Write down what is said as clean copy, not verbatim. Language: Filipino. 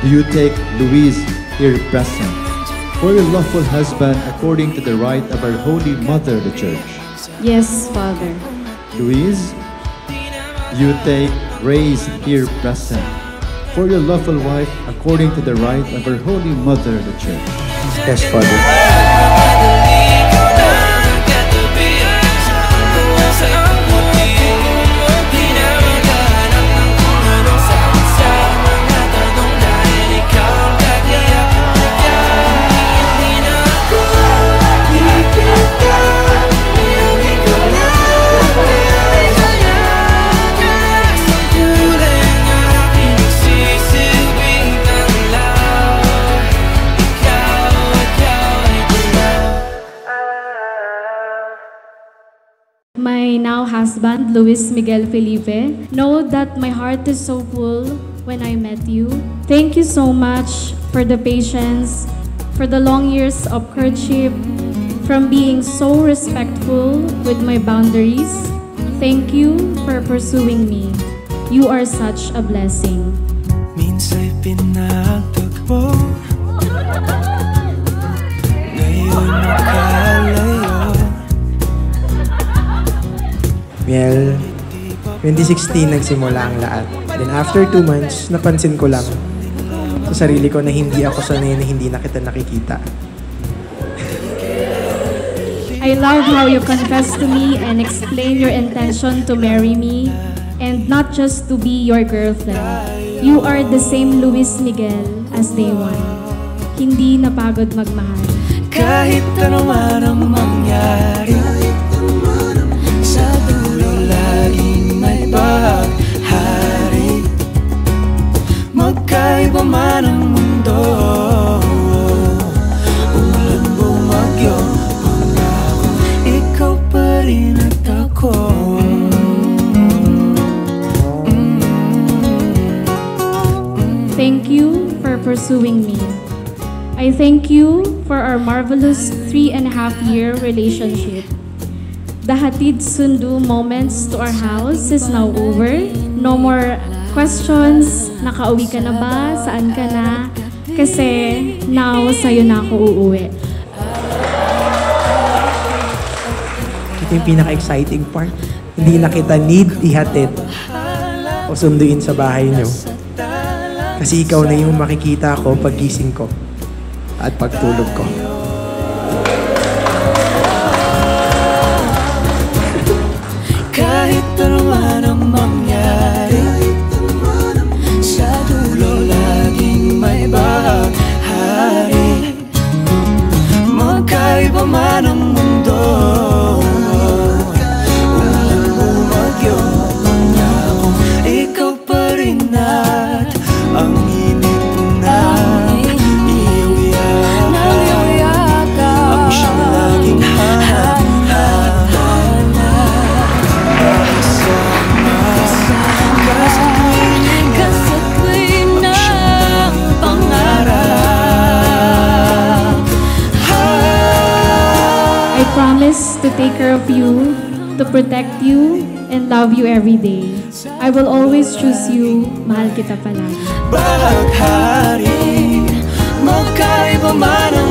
you take Luis here present for your lawful husband according to the right of our Holy Mother, the Church. Yes, Father. Luis, you take Grace here present for your lawful wife according to the right of our Holy Mother, the Church. Yes, Father. My now husband, Luis Miguel Felipe, know that my heart is so full when I met you. Thank you so much for the patience, for the long years of courtship, from being so respectful with my boundaries. Thank you for pursuing me. You are such a blessing. Minsa'y pinagtagpo, ngayon makalayo. Miel, 2016 nagsimula ang lahat. Then after 2 months, napansin ko lang sa sarili ko na hindi ako sanay na hindi na kita nakikita. I love how you confess to me and explain your intention to marry me and not just to be your girlfriend. You are the same Luis Miguel as day one. Hindi napagod magmahal. Kahit ano man ang mangyari, sa dulo laging may bahari. Magkaiba man ang mundo, ulan bumagyo, pangako, ikaw pa rin at ako. Thank you for pursuing me. I thank you for our marvelous 3.5-year relationship. The hatid sundo moments to our house is now over. No more questions, nakauwi ka na ba, saan ka na? Kasi now, sa'yo na ako uuwi. Ito yung pinaka-exciting part. Hindi na kita need ihatid o sunduin sa bahay nyo. Kasi ikaw na yung makikita ko paggising ko at pagtulog ko. Kahit ano man ang mangyari, sa dulo laging may bahari. Magkaiba man ang mundo, ulan bumagyo, pangako, ikaw pa rin at ang init na iyong yakap, ang siyang laging hanap. I promise to take care of you, to protect you, and love you every day. I will always choose you, mahal kita palagi. Bahaghari, magkaiba man ang